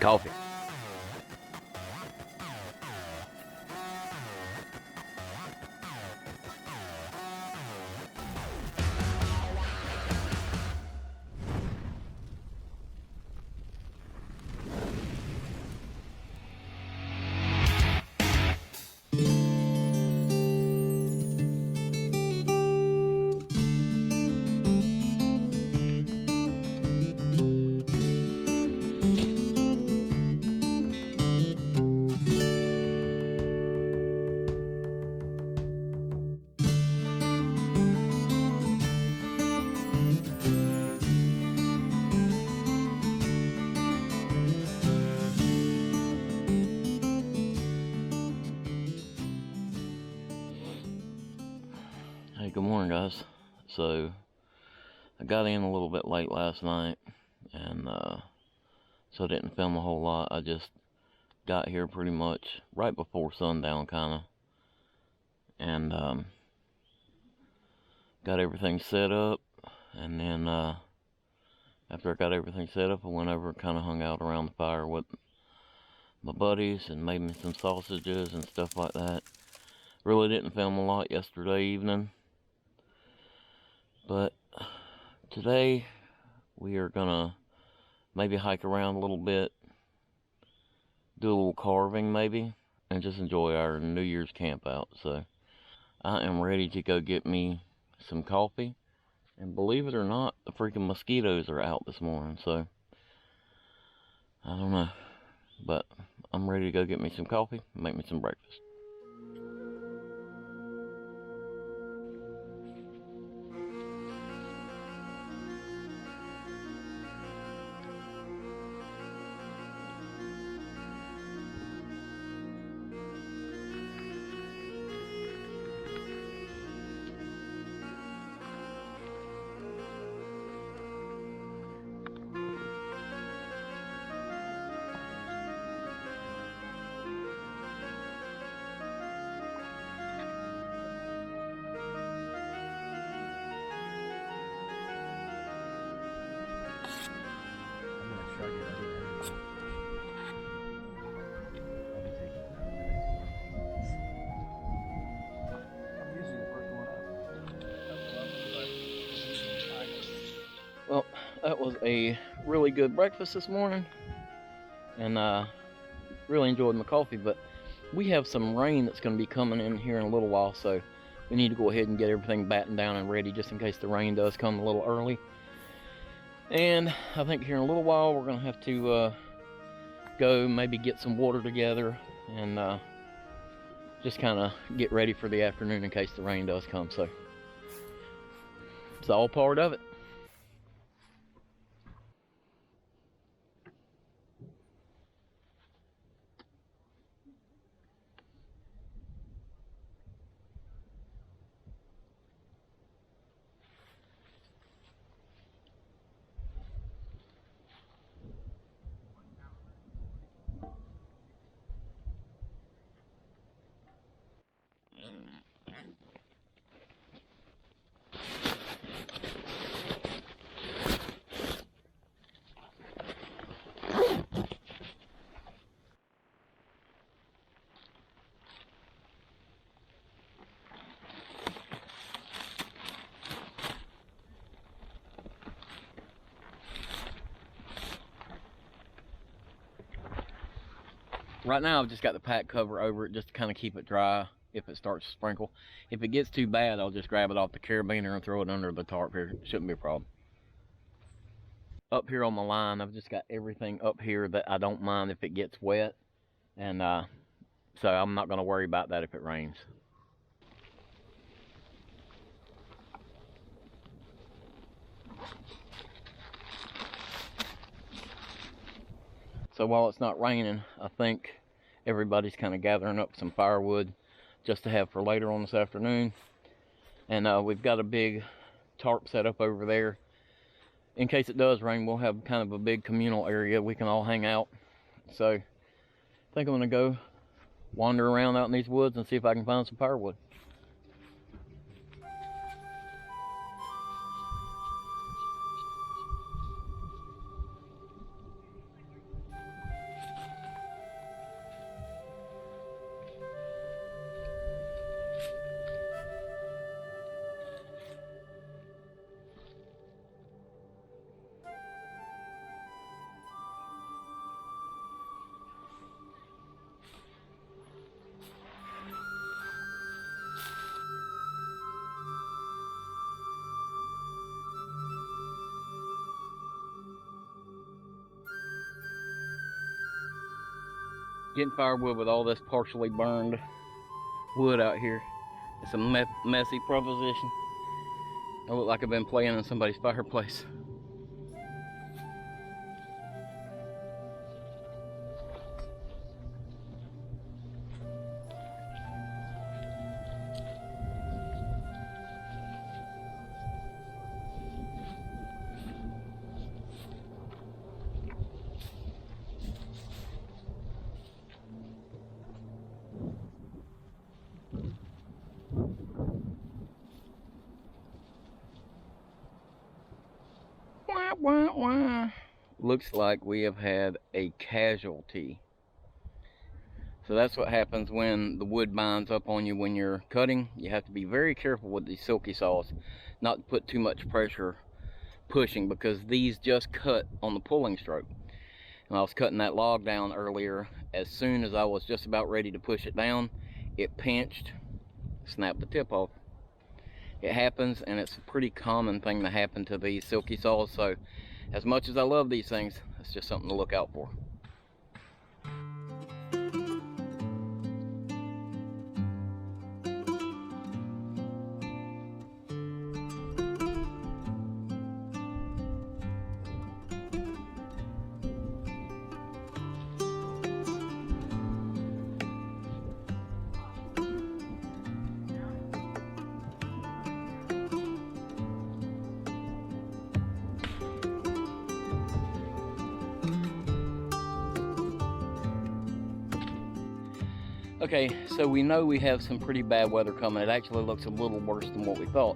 Coffee. Hey, good morning, guys. So I got in a little bit late last night, and so I didn't film a whole lot. I just got here pretty much right before sundown, kind of, and got everything set up. And then after I got everything set up, I went over and kind of hung out around the fire with my buddies and made me some sausages and stuff like that. Really didn't film a lot yesterday evening, but today we are gonna maybe hike around a little bit, do a little carving maybe, and just enjoy our New Year's camp out. So I am ready to go get me some coffee, and believe it or not, the freaking mosquitoes are out this morning, so I don't know, but I'm ready to go get me some coffee and make me some breakfast. Well, that was a really good breakfast this morning, and really enjoyed my coffee, but we have some rain that's going to be coming in here in a little while, so we need to go ahead and get everything battened down and ready just in case the rain does come a little early. And I think here in a little while we're going to have to go maybe get some water together and just kind of get ready for the afternoon in case the rain does come. So it's all part of it. Right now I've just got the pack cover over it just to kind of keep it dry if it starts to sprinkle. If it gets too bad, I'll just grab it off the carabiner and throw it under the tarp here. It shouldn't be a problem. Up here on my line, I've just got everything up here that I don't mind if it gets wet. And so I'm not going to worry about that if it rains. So while it's not raining, I think everybody's kind of gathering up some firewood just to have for later on this afternoon. And we've got a big tarp set up over there. In case it does rain, we'll have kind of a big communal area we can all hang out. So I think I'm going to go wander around out in these woods and see if I can find some firewood. Getting firewood with all this partially burned wood out here. It's a messy proposition. I look like I've been playing in somebody's fireplace. Wah, wah, wah. Looks like we have had a casualty. So that's what happens when the wood binds up on you when you're cutting. You have to be very careful with these silky saws, not to put too much pressure pushing, because these just cut on the pulling stroke. And I was cutting that log down earlier. As soon as I was just about ready to push it down, it pinched, snapped the tip off. It happens, and it's a pretty common thing to happen to these silky saws. So as much as I love these things, it's just something to look out for. Okay, so we know we have some pretty bad weather coming. It actually looks a little worse than what we thought.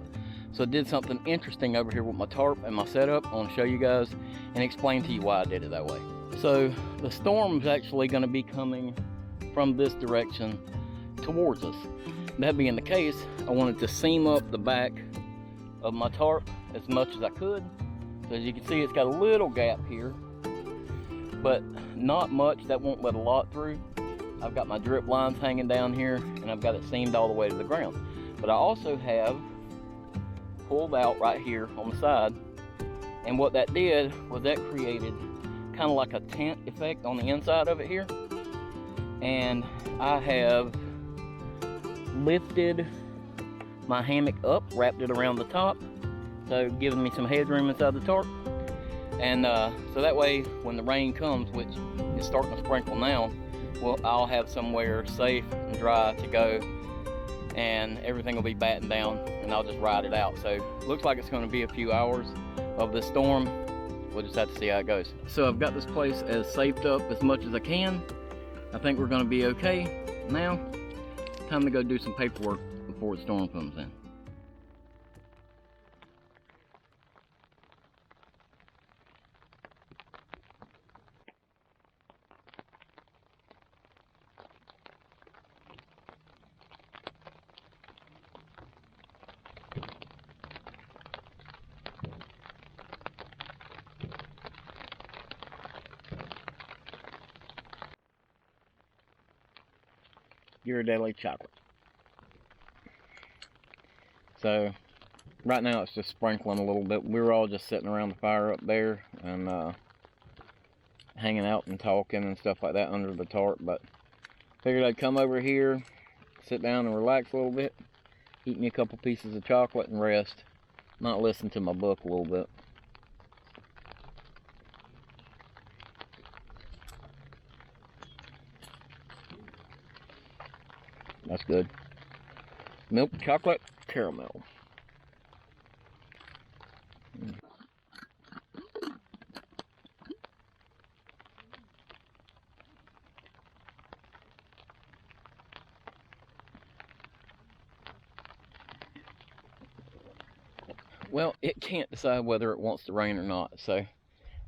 So I did something interesting over here with my tarp and my setup. I want to show you guys and explain to you why I did it that way. So the storm's actually going to be coming from this direction towards us. That being the case, I wanted to seam up the back of my tarp as much as I could. So as you can see, it's got a little gap here, but not much. That won't let a lot through. I've got my drip lines hanging down here, and I've got it seamed all the way to the ground. But I also have pulled out right here on the side, and what that did was that created kind of like a tent effect on the inside of it here. And I have lifted my hammock up, wrapped it around the top, so giving me some headroom inside the tarp. And so that way when the rain comes, which is starting to sprinkle now, well, I'll have somewhere safe and dry to go, and everything will be battened down, and I'll just ride it out. So looks like it's going to be a few hours of this storm. We'll just have to see how it goes. So I've got this place as safed up as much as I can. I think we're going to be okay. Now, time to go do some paperwork before the storm comes in. Ghirardelli chocolate. So right now it's just sprinkling a little bit. We were all just sitting around the fire up there and hanging out and talking and stuff like that under the tarp, but figured I'd come over here, sit down and relax a little bit, eat me a couple pieces of chocolate and rest, not listen to my book a little bit. That's good. Milk chocolate caramel. Well, it can't decide whether it wants to rain or not, so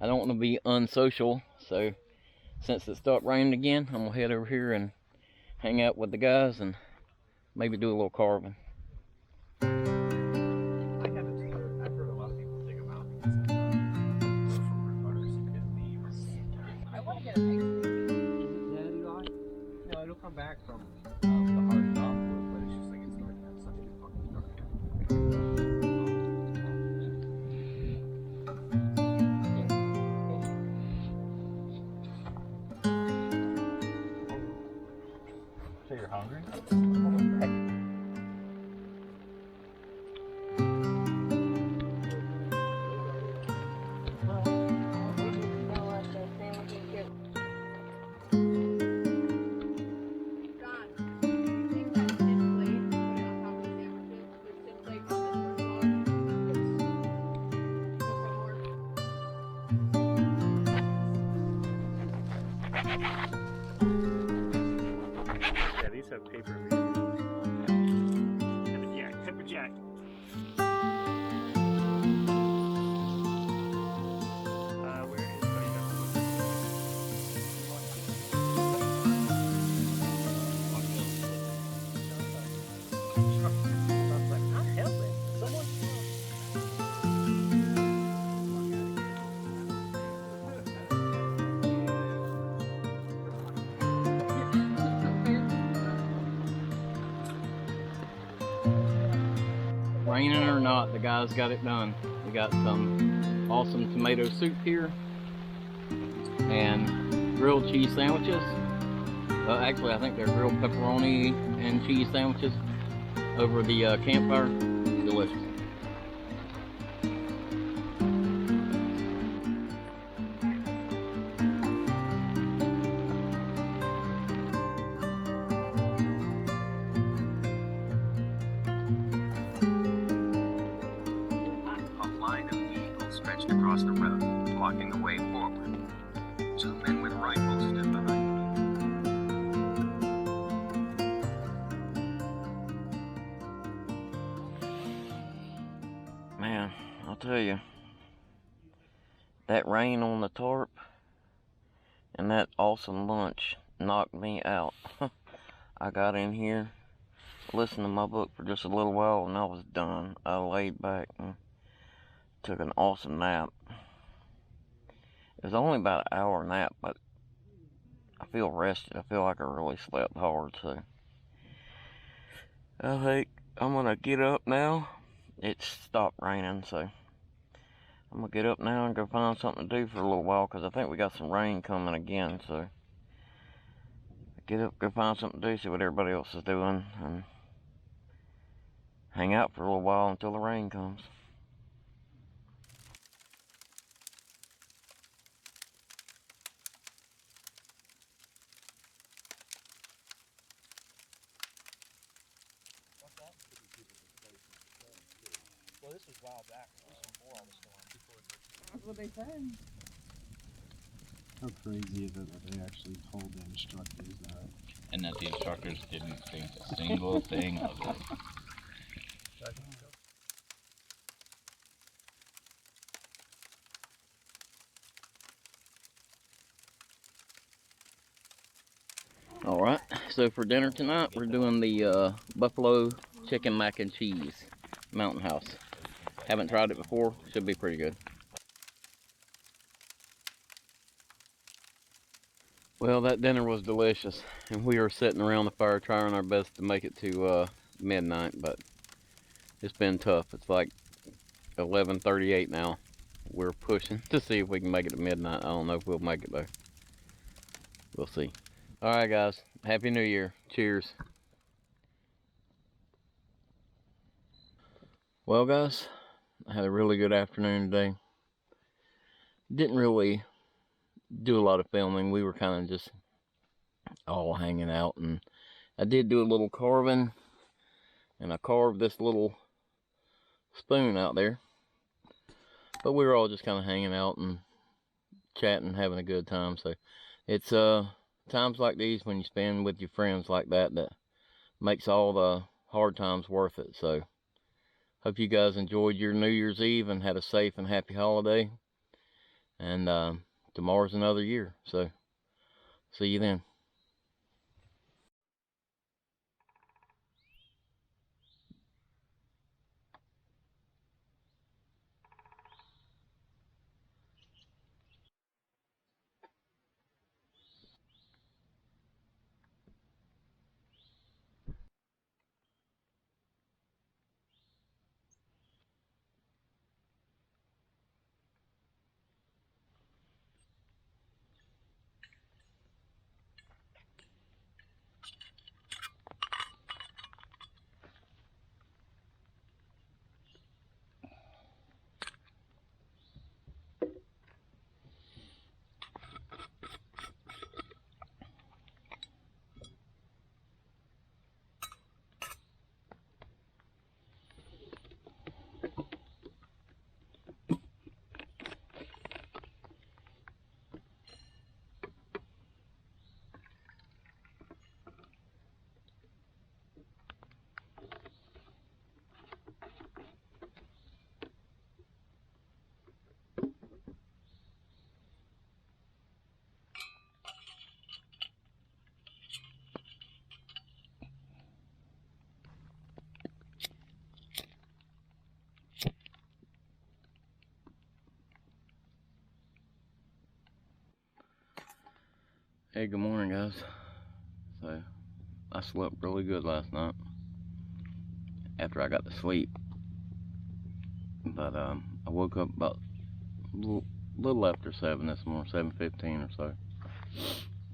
I don't want to be unsocial. So since it stopped raining again, I'm gonna head over here and hang out with the guys and maybe do a little carving. I've heard a lot of people dig them out because from butters and leaves. I want to get a picture. Yeah, do I? No, it'll come back from the hard top wood, but it's just like it's going to have such a good fucking structure. hungry? Yeah, these have paper. Pepper jack. Where it is, buddy? I'm helping. Someone. Raining or not, the guys got it done. We got some awesome tomato soup here and grilled cheese sandwiches. Actually, I think they're grilled pepperoni and cheese sandwiches over the campfire. Delicious. A line of vehicles stretched across the road, blocking the way forward. Two men with rifles stood behind them. Man, I'll tell you, that rain on the tarp and that awesome lunch knocked me out. I got in here, listened to my book for just a little while, and I was done. I laid back and took an awesome nap. It was only about an hour nap, but I feel rested. I feel like I really slept hard, so I think I'm gonna get up now. It's stopped raining, so I'm gonna get up now and go find something to do for a little while, because I think we got some rain coming again. So get up, go find something to do, see what everybody else is doing, and hang out for a little while until the rain comes. Well, this was a while back. This was before all the storm. That's what they said. How crazy is it that they actually told the instructors that? And that the instructors didn't think a single thing of it. Alright, so for dinner tonight, we're doing the buffalo chicken mac and cheese mountain house. Haven't tried it before, should be pretty good. Well, that dinner was delicious, and we are sitting around the fire trying our best to make it to midnight, but it's been tough. It's like 11:38 now. We're pushing to see if we can make it to midnight. I don't know if we'll make it though. We'll see. Alright guys, Happy New Year. Cheers. Well guys, I had a really good afternoon today. Didn't really do a lot of filming. We were kind of just all hanging out, and I did do a little carving, and I carved this little spoon out there. But we were all just kind of hanging out and chatting, having a good time. So it's times like these when you spend with your friends like that that makes all the hard times worth it. So hope you guys enjoyed your New Year's Eve and had a safe and happy holiday. And tomorrow's another year. So see you then. Hey, good morning, guys. So, I slept really good last night after I got to sleep. But I woke up about a little after 7 this morning, 7:15 or so.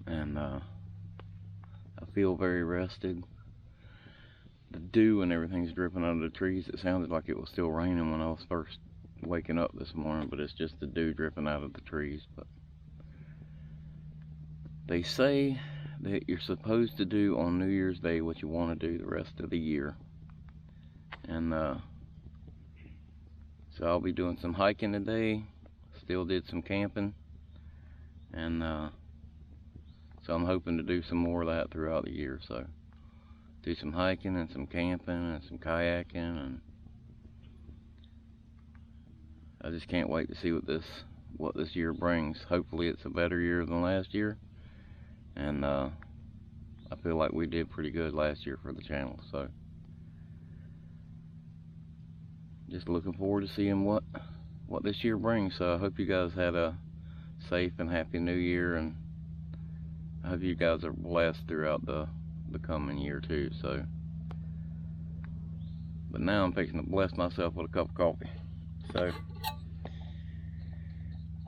And I feel very rested. The dew and everything's dripping out of the trees. It sounded like it was still raining when I was first waking up this morning, but it's just the dew dripping out of the trees. But they say that you're supposed to do on New Year's Day what you want to do the rest of the year. And so I'll be doing some hiking today. Still did some camping. And so I'm hoping to do some more of that throughout the year. So do some hiking and some camping and some kayaking, and I just can't wait to see what this year brings. Hopefully it's a better year than last year. And I feel like we did pretty good last year for the channel, so just looking forward to seeing what this year brings. So I hope you guys had a safe and happy new year, and I hope you guys are blessed throughout the coming year too. So, but now I'm fixing to bless myself with a cup of coffee. So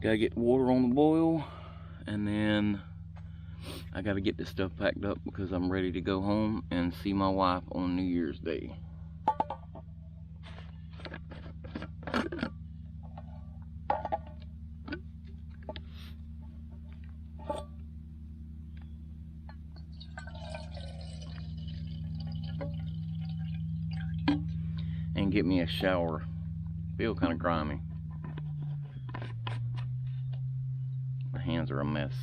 gotta get the water on the boil, and then I gotta get this stuff packed up because I'm ready to go home and see my wife on New Year's Day. And get me a shower. Feel kind of grimy. My hands are a mess.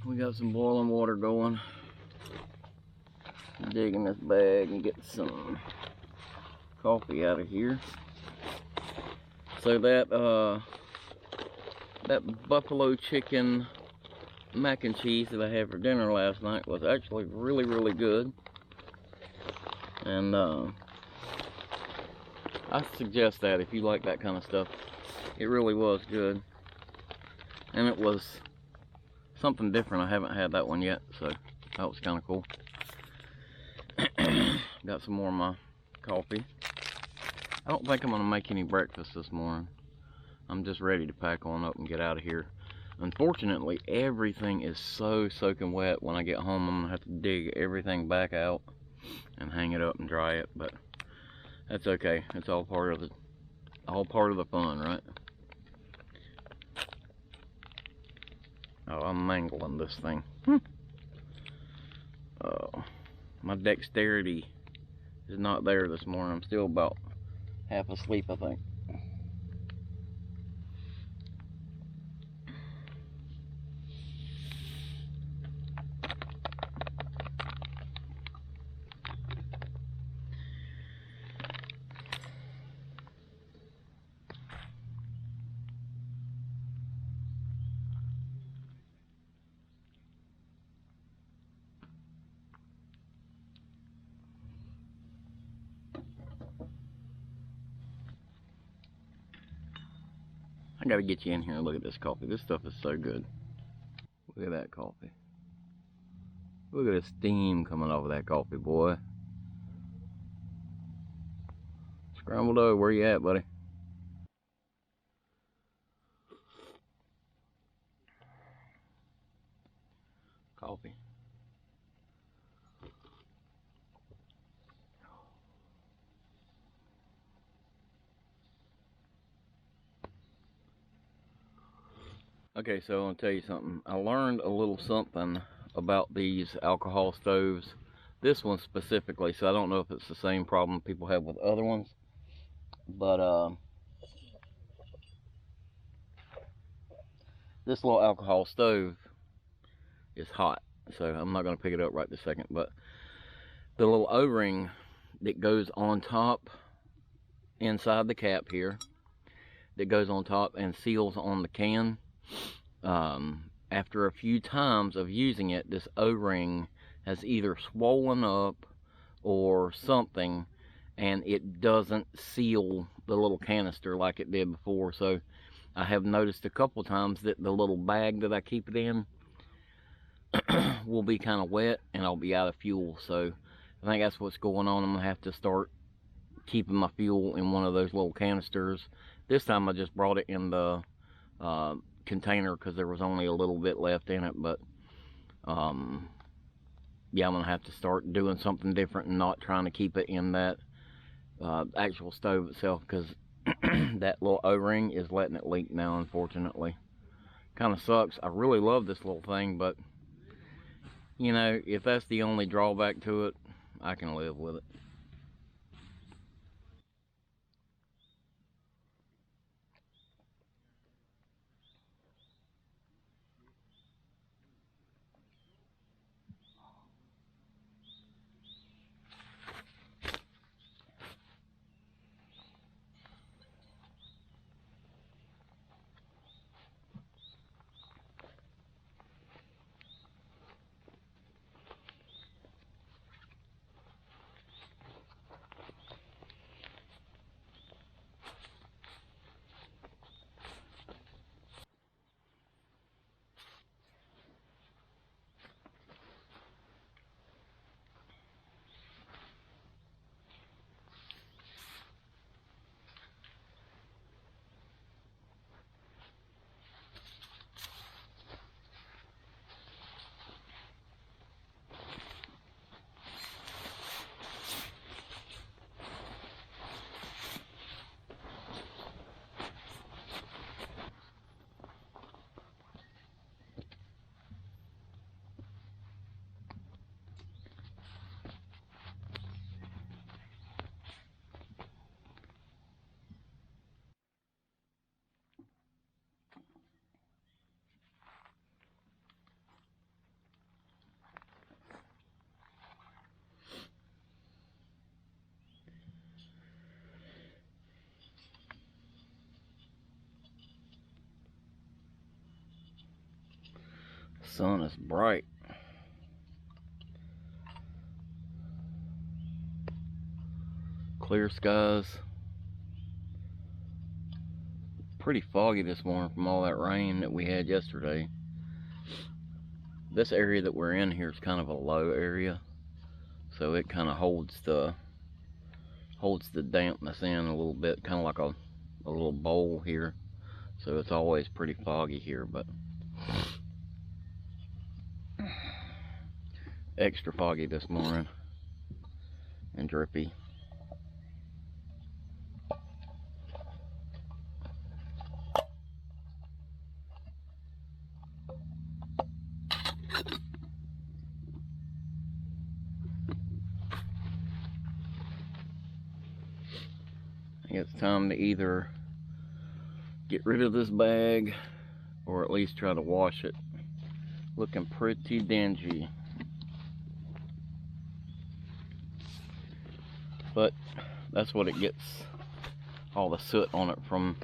We got some boiling water going. Dig in this bag and get some coffee out of here. So that buffalo chicken mac and cheese that I had for dinner last night was actually really, really good. And I suggest that if you like that kind of stuff. It really was good. And it was something different. I haven't had that one yet, so that was kind of cool. Got some more of my coffee. I don't think I'm gonna make any breakfast this morning. I'm just ready to pack on up and get out of here. Unfortunately, everything is so soaking wet. When I get home, I'm gonna have to dig everything back out and hang it up and dry it, but that's okay. It's all part of the fun, right? Oh, I'm mangling this thing. Oh, my dexterity is not there this morning. I'm still about half asleep, I think. gotta get you in here and look at this coffee. This stuff is so good. Look at that coffee. Look at the steam coming off of that coffee, boy. Scrambled dough, where you at, buddy? Coffee. Okay, so I'll tell you something. I learned a little something about these alcohol stoves. This one specifically, so I don't know if it's the same problem people have with other ones. But this little alcohol stove is hot. So I'm not going to pick it up right this second. But the little O-ring that goes on top inside the cap here, that goes on top and seals on the can, after a few times of using it, this O-ring has either swollen up or something, and it doesn't seal the little canister like it did before. So I have noticed a couple times that the little bag that I keep it in will be kind of wet and I'll be out of fuel. So I think that's what's going on. I'm gonna have to start keeping my fuel in one of those little canisters. This time I just brought it in the container because there was only a little bit left in it. But yeah, I'm gonna have to start doing something different and not trying to keep it in that actual stove itself, because that little O-ring is letting it leak now, unfortunately. Kind of sucks. I really love this little thing, but you know, if that's the only drawback to it, I can live with it. Sun is bright. Clear skies. Pretty foggy this morning from all that rain that we had yesterday. This area that we're in here is kind of a low area, so it kind of holds the dampness in a little bit, kind of like a little bowl here. So it's always pretty foggy here, but extra foggy this morning and drippy. It's time to either get rid of this bag or at least try to wash it. Looking pretty dingy. But that's what it gets, all the soot on it from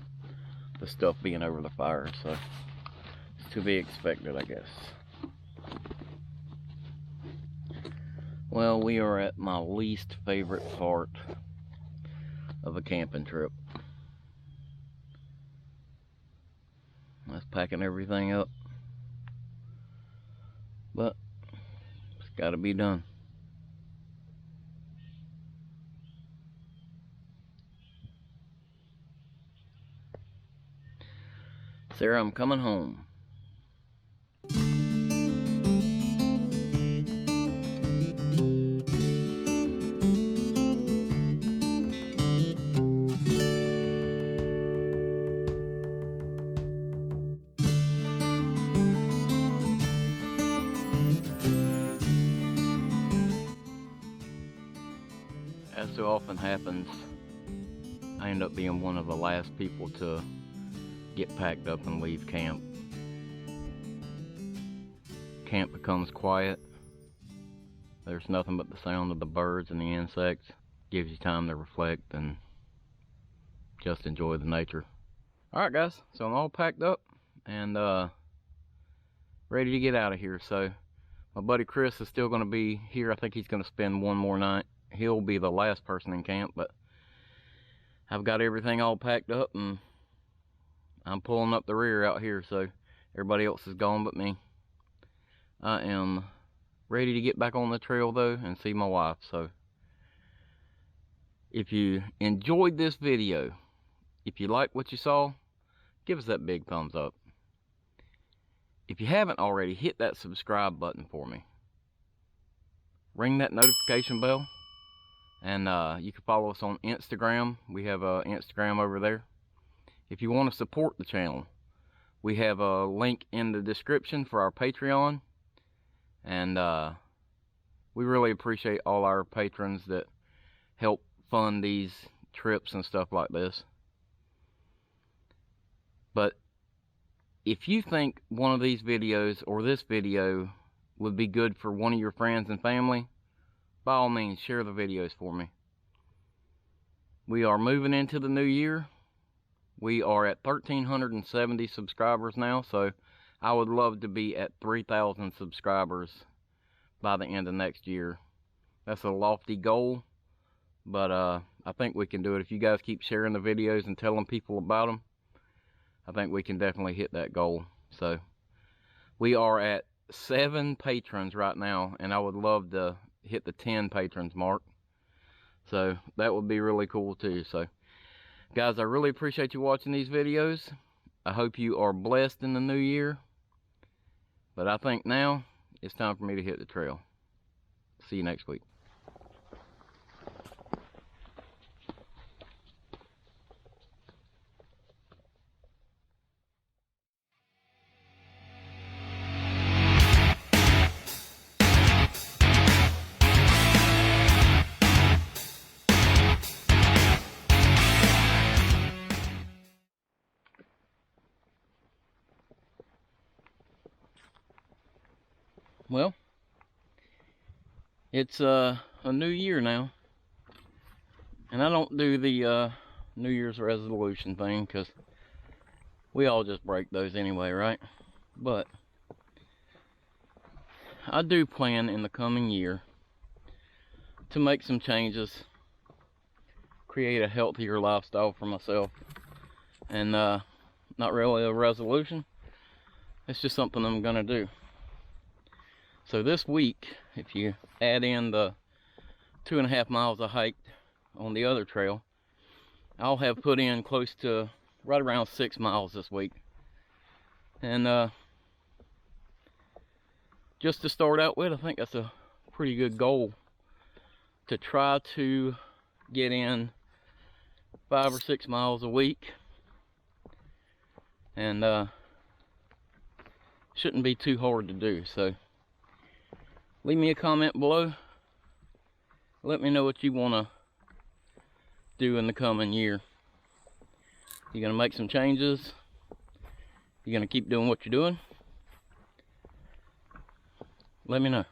the stuff being over the fire, so it's to be expected, I guess. Well, we are at my least favorite part of a camping trip. packing everything up. But it's got to be done. Sarah, I'm coming home. As so often happens, I end up being one of the last people to get packed up and leave camp. Camp becomes quiet. There's nothing but the sound of the birds and the insects. Gives you time to reflect and just enjoy the nature. Alright guys, so I'm all packed up and ready to get out of here. So my buddy Chris is still going to be here. I think he's going to spend one more night. He'll be the last person in camp, but I've got everything all packed up and I'm pulling up the rear out here, so everybody else is gone but me. I am ready to get back on the trail though and see my wife. So if you enjoyed this video, if you like what you saw, give us that big thumbs up. If you haven't already, hit that subscribe button for me. Ring that notification bell. And you can follow us on Instagram. We have Instagram over there. If you want to support the channel, we have a link in the description for our Patreon. And we really appreciate all our patrons that help fund these trips and stuff like this. But if you think one of these videos or this video would be good for one of your friends and family, by all means, share the videos for me. We are moving into the new year. We are at 1,370 subscribers now, so I would love to be at 3,000 subscribers by the end of next year. That's a lofty goal, but I think we can do it. If you guys keep sharing the videos and telling people about them, I think we can definitely hit that goal. So we are at 7 patrons right now, and I would love to hit the 10 patrons mark. So that would be really cool too. So guys, I really appreciate you watching these videos. I hope you are blessed in the new year. But I think now it's time for me to hit the trail. See you next week. Well, it's a new year now, and I don't do the New Year's resolution thing because we all just break those anyway, right? But I do plan in the coming year to make some changes, create a healthier lifestyle for myself, and not really a resolution. It's just something I'm gonna do. So this week, if you add in the 2.5 miles I hiked on the other trail, I'll have put in close to right around 6 miles this week. And just to start out with, I think that's a pretty good goal, to try to get in 5 or 6 miles a week. And shouldn't be too hard to do. So leave me a comment below. Let me know what you want to do in the coming year. You gonna make some changes? You gonna keep doing what you're doing? Let me know.